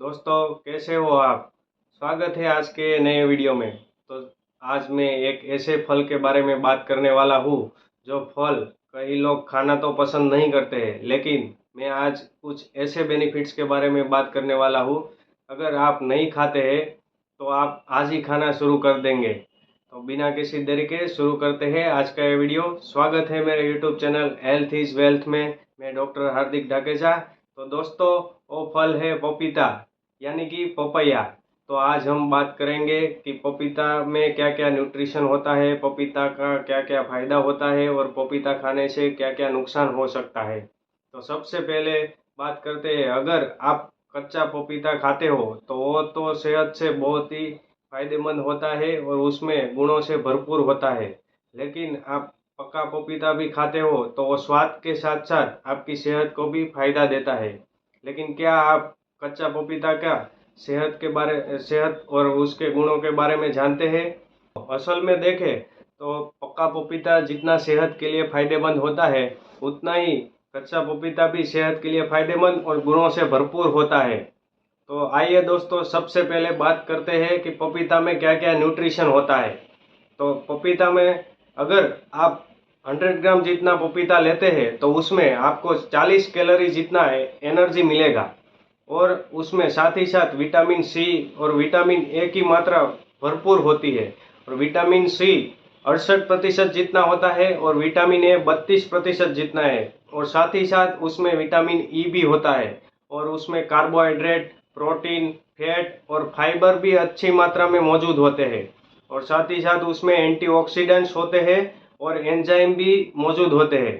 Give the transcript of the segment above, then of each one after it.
दोस्तों, कैसे हो आप? स्वागत है आज के नए वीडियो में। तो आज मैं एक ऐसे फल के बारे में बात करने वाला हूँ जो फल कई लोग खाना तो पसंद नहीं करते हैं, लेकिन मैं आज कुछ ऐसे बेनिफिट्स के बारे में बात करने वाला हूँ। अगर आप नहीं खाते हैं तो आप आज ही खाना शुरू कर देंगे। तो बिना किसी देरी के शुरू करते हैं आज का ये वीडियो। स्वागत है मेरे YouTube channel health is wealth में। मैं डॉक्टर हार्दिक ढाकेजा। तो दोस्तों, वो फल है पपीता, यानी कि पपैया। तो आज हम बात करेंगे कि पपीता में क्या क्या न्यूट्रिशन होता है, पपीता का क्या क्या फायदा होता है और पपीता खाने से क्या क्या नुकसान हो सकता है। तो सबसे पहले बात करते हैं, अगर आप कच्चा पपीता खाते हो तो वो तो सेहत से बहुत ही फायदेमंद होता है और उसमें गुणों से भरपूर होता है। लेकिन आप पका पपीता भी खाते हो तो वो स्वाद के साथ साथ आपकी सेहत को भी फायदा देता है। लेकिन क्या आप कच्चा पपीता का सेहत और उसके गुणों के बारे में जानते हैं? असल में देखें तो पक्का पपीता जितना सेहत के लिए फायदेमंद होता है, उतना ही कच्चा पपीता भी सेहत के लिए फायदेमंद और गुणों से भरपूर होता है। तो आइए दोस्तों, सबसे पहले बात करते हैं कि पपीता में क्या क्या न्यूट्रिशन होता है। तो पपीता में अगर आप 100 ग्राम जितना पपीता लेते हैं तो उसमें आपको 40 कैलोरी जितना एनर्जी मिलेगा। और उसमें साथ ही साथ विटामिन सी और विटामिन ए की मात्रा भरपूर होती है। और विटामिन सी 68% जितना होता है और विटामिन ए 32% जितना है। और साथ ही साथ उसमें विटामिन ई भी होता है। और उसमें कार्बोहाइड्रेट, प्रोटीन, फैट और फाइबर भी अच्छी मात्रा में मौजूद होते हैं। और साथ ही साथ उसमें एंटीऑक्सीडेंट्स होते हैं और एंजाइम भी मौजूद होते हैं।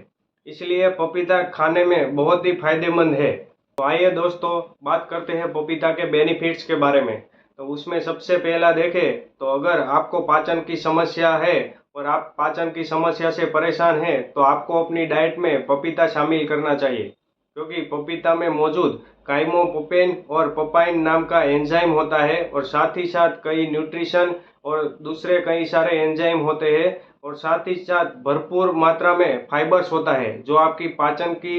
इसलिए पपीता खाने में बहुत ही फायदेमंद है। तो आइए दोस्तों, बात करते हैं पपीता के बेनिफिट्स के बारे में। तो उसमें सबसे पहला देखें तो अगर आपको पाचन की समस्या है और आप पाचन की समस्या से परेशान हैं तो आपको अपनी डाइट में पपीता शामिल करना चाहिए, क्योंकि पपीता में मौजूद काइमोपोपेन और पपाइन नाम का एंजाइम होता है और साथ ही साथ कई न्यूट्रिशन और दूसरे कई सारे एंजाइम होते हैं। और साथ ही साथ भरपूर मात्रा में फाइबर्स होता है जो आपकी पाचन की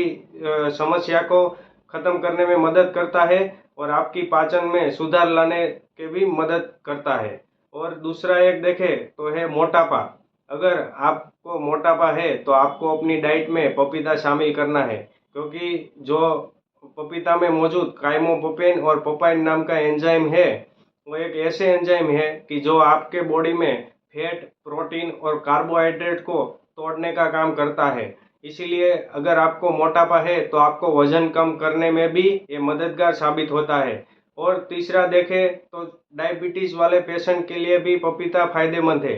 समस्या को खत्म करने में मदद करता है और आपकी पाचन में सुधार लाने के भी मदद करता है। और दूसरा एक देखें तो है मोटापा। अगर आपको मोटापा है तो आपको अपनी डाइट में पपीता शामिल करना है, क्योंकि जो पपीता में मौजूद काइमोपोपेन और पपाइन नाम का एंजाइम है, वो एक ऐसे एंजाइम है कि जो आपके बॉडी में फैट, प्रोटीन और कार्बोहाइड्रेट को तोड़ने का काम करता है। इसीलिए अगर आपको मोटापा है तो आपको वजन कम करने में भी ये मददगार साबित होता है। और तीसरा देखें तो डायबिटीज वाले पेशेंट के लिए भी पपीता फायदेमंद है।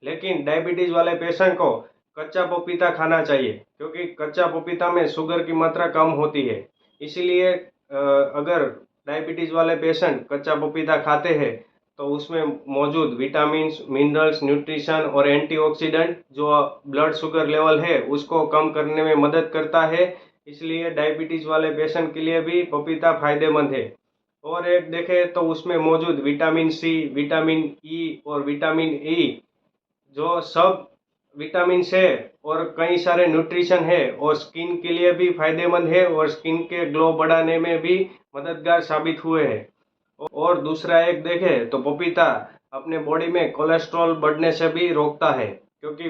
लेकिन डायबिटीज वाले पेशेंट को कच्चा पपीता खाना चाहिए, क्योंकि कच्चा पपीता में शुगर की मात्रा कम होती है। इसीलिए अगर डायबिटीज वाले पेशेंट कच्चा पपीता खाते हैं तो उसमें मौजूद विटामिन्स, मिनरल्स, न्यूट्रिशन और एंटीऑक्सीडेंट जो ब्लड शुगर लेवल है उसको कम करने में मदद करता है। इसलिए डायबिटीज वाले पेशेंट के लिए भी पपीता फायदेमंद है। और एक देखें तो उसमें मौजूद विटामिन सी, विटामिन ई और विटामिन ई, जो सब विटामिन है और कई सारे न्यूट्रिशन है और स्किन के लिए भी फायदेमंद है और स्किन के ग्लो बढ़ाने में भी मददगार साबित हुए हैं। और दूसरा एक देखें तो पपीता अपने बॉडी में कोलेस्ट्रॉल बढ़ने से भी रोकता है, क्योंकि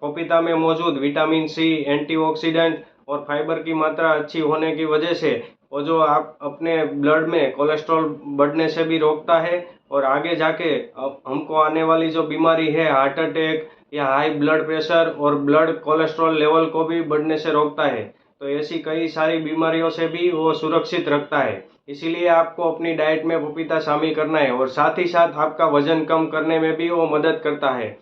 पपीता में मौजूद विटामिन सी, एंटीऑक्सीडेंट और फाइबर की मात्रा अच्छी होने की वजह से वो जो आप अपने ब्लड में कोलेस्ट्रॉल बढ़ने से भी रोकता है। और आगे जाके अब हमको आने वाली जो बीमारी है, हार्ट अटैक या हाई ब्लड प्रेशर और ब्लड कोलेस्ट्रॉल लेवल को भी बढ़ने से रोकता है। तो ऐसी कई सारी बीमारियों से भी वो सुरक्षित रखता है। इसीलिए आपको अपनी डाइट में पपीता शामिल करना है और साथ ही साथ आपका वजन कम करने में भी वो मदद करता है।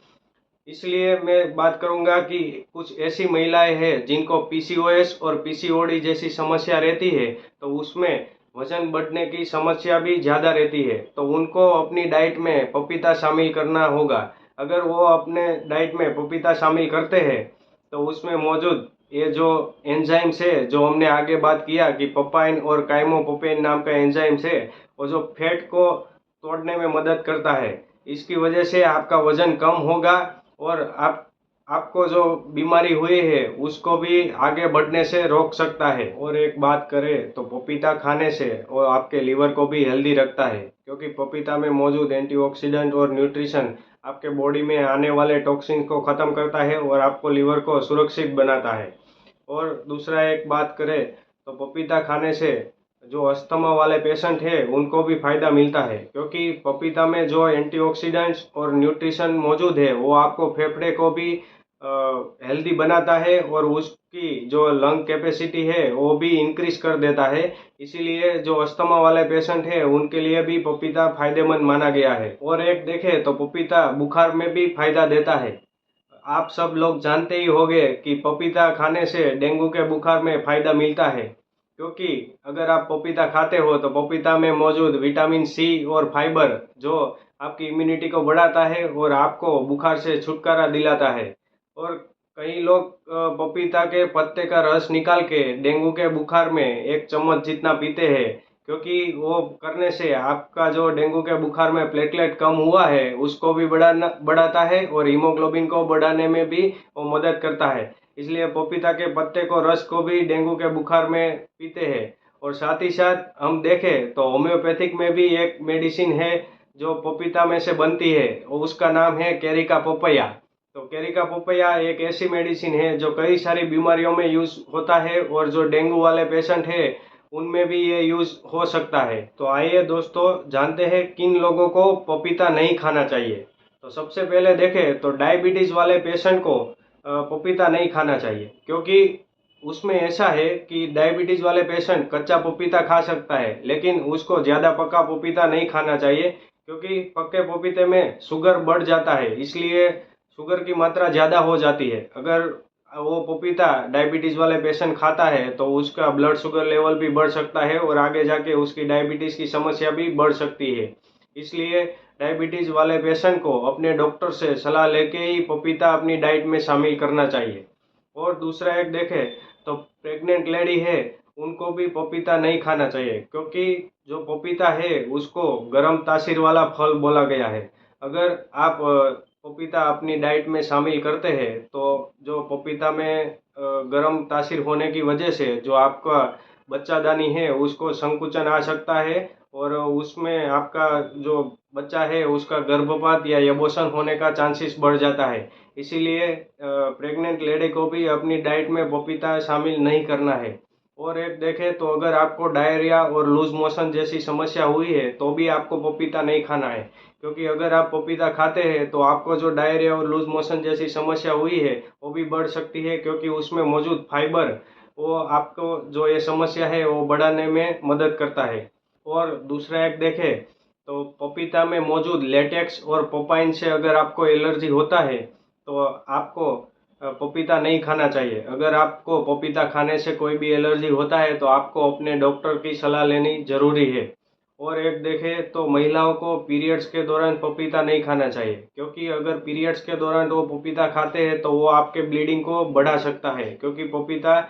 इसलिए मैं बात करूंगा कि कुछ ऐसी महिलाएं हैं जिनको पीसीओएस और पीसीओडी जैसी समस्या रहती है, तो उसमें वजन बढ़ने की समस्या भी ज़्यादा रहती है, तो उनको अपनी डाइट में पपीता शामिल करना होगा। अगर वो अपने डाइट में पपीता शामिल करते हैं तो उसमें मौजूद ये जो एंजाइम्स है, जो हमने आगे बात किया कि पपाइन और काइमोपोपेन नाम का एंजाइम्स है, वो जो फैट को तोड़ने में मदद करता है। इसकी वजह से आपका वजन कम होगा और आप आपको जो बीमारी हुई है उसको भी आगे बढ़ने से रोक सकता है। और एक बात करें तो पपीता खाने से वो आपके लीवर को भी हेल्दी रखता है, क्योंकि पपीता में मौजूद एंटीऑक्सीडेंट और न्यूट्रिशन आपके बॉडी में आने वाले टॉक्सिन को ख़त्म करता है और आपको लीवर को सुरक्षित बनाता है। और दूसरा एक बात करें तो पपीता खाने से जो अस्थमा वाले पेशेंट है उनको भी फायदा मिलता है, क्योंकि पपीता में जो एंटीऑक्सीडेंट्स और न्यूट्रिशन मौजूद है वो आपको फेफड़े को भी हेल्दी बनाता है और उसकी जो लंग कैपेसिटी है वो भी इंक्रीज कर देता है। इसीलिए जो अस्थमा वाले पेशेंट है उनके लिए भी पपीता फायदेमंद माना गया है। और एक देखें तो पपीता बुखार में भी फायदा देता है। आप सब लोग जानते ही होंगे कि पपीता खाने से डेंगू के बुखार में फायदा मिलता है, क्योंकि अगर आप पपीता खाते हो तो पपीता में मौजूद विटामिन सी और फाइबर जो आपकी इम्यूनिटी को बढ़ाता है और आपको बुखार से छुटकारा दिलाता है। और कई लोग पपीता के पत्ते का रस निकाल के डेंगू के बुखार में 1 चम्मच जितना पीते हैं, क्योंकि वो करने से आपका जो डेंगू के बुखार में प्लेटलेट कम हुआ है उसको भी बढ़ाता है और हीमोग्लोबिन को बढ़ाने में भी वो मदद करता है। इसलिए पपीता के पत्ते को रस को भी डेंगू के बुखार में पीते हैं। और साथ ही साथ हम देखें तो होम्योपैथिक में भी एक मेडिसिन है जो पपीता में से बनती है और उसका नाम है कैरिका पपैया। तो कैरिका पपैया एक ऐसी मेडिसिन है जो कई सारी बीमारियों में यूज होता है और जो डेंगू वाले पेशेंट है उनमें भी ये यूज हो सकता है। तो आइए दोस्तों जानते हैं किन लोगों को पपीता नहीं खाना चाहिए। तो सबसे पहले देखें तो डायबिटीज वाले पेशेंट को पपीता नहीं खाना चाहिए, क्योंकि उसमें ऐसा है कि डायबिटीज वाले पेशेंट कच्चा पपीता खा सकता है, लेकिन उसको ज़्यादा पका पपीता नहीं खाना चाहिए, क्योंकि पके पपीते में शुगर बढ़ जाता है, इसलिए शुगर की मात्रा ज़्यादा हो जाती है। अगर वो पपीता डायबिटीज वाले पेशेंट खाता है तो उसका ब्लड शुगर लेवल भी बढ़ सकता है और आगे जाके उसकी डायबिटीज की समस्या भी बढ़ सकती है। इसलिए डायबिटीज वाले पेशेंट को अपने डॉक्टर से सलाह लेके ही पपीता अपनी डाइट में शामिल करना चाहिए। और दूसरा एक देखें तो प्रेग्नेंट लेडी है उनको भी पपीता नहीं खाना चाहिए, क्योंकि जो पपीता है उसको गर्म तासीर वाला फल बोला गया है। अगर आप पपीता अपनी डाइट में शामिल करते हैं तो जो पपीता में गर्म तासीर होने की वजह से जो आपका बच्चादानी है उसको संकुचन आ सकता है और उसमें आपका जो बच्चा है उसका गर्भपात या एबॉर्शन होने का चांसेस बढ़ जाता है। इसीलिए प्रेग्नेंट लेडी को भी अपनी डाइट में पपीता शामिल नहीं करना है। और एक देखें तो अगर आपको डायरिया और लूज मोशन जैसी समस्या हुई है तो भी आपको पपीता नहीं खाना है, क्योंकि अगर आप पपीता खाते हैं तो आपको जो डायरिया और लूज मोशन जैसी समस्या हुई है वो भी बढ़ सकती है, क्योंकि उसमें मौजूद फाइबर वो आपको जो ये समस्या है वो बढ़ाने में मदद करता है। और दूसरा एक देखें तो पपीता में मौजूद लेटेक्स और पोपाइन से अगर आपको एलर्जी होता है तो आपको पपीता नहीं खाना चाहिए। अगर आपको पपीता खाने से कोई भी एलर्जी होता है तो आपको अपने डॉक्टर की सलाह लेनी जरूरी है। और एक देखें तो महिलाओं को पीरियड्स के दौरान पपीता नहीं खाना चाहिए, क्योंकि अगर पीरियड्स के दौरान वो पपीता खाते हैं तो वो आपके ब्लीडिंग को बढ़ा सकता है, क्योंकि पपीता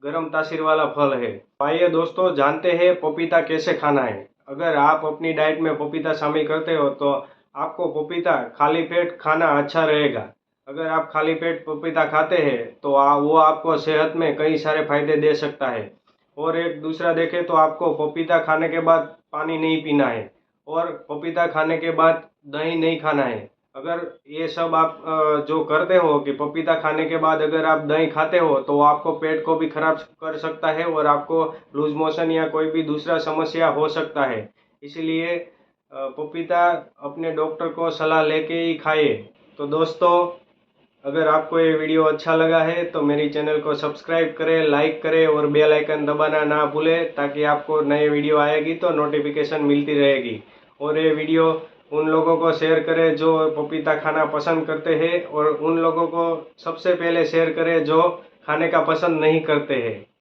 गर्म तासीर वाला फल है। आइए दोस्तों जानते हैं पपीता कैसे खाना है। अगर आप अपनी डाइट में पपीता शामिल करते हो तो आपको पपीता खाली पेट खाना अच्छा रहेगा। अगर आप खाली पेट पपीता खाते हैं तो वो आपको सेहत में कई सारे फायदे दे सकता है। और एक दूसरा देखें तो आपको पपीता खाने के बाद पानी नहीं पीना है और पपीता खाने के बाद दही नहीं खाना है। अगर ये सब आप जो करते हो कि पपीता खाने के बाद अगर आप दही खाते हो तो आपको पेट को भी खराब कर सकता है और आपको लूज मोशन या कोई भी दूसरा समस्या हो सकता है। इसलिए पपीता अपने डॉक्टर को सलाह लेके ही खाइए। तो दोस्तों, अगर आपको ये वीडियो अच्छा लगा है तो मेरी चैनल को सब्सक्राइब करें, लाइक करें और बेल आइकन दबाना ना भूलें, ताकि आपको नए वीडियो आएगी तो नोटिफिकेशन मिलती रहेगी। और ये वीडियो उन लोगों को शेयर करें जो पपीता खाना पसंद करते हैं और उन लोगों को सबसे पहले शेयर करें जो खाने का पसंद नहीं करते हैं।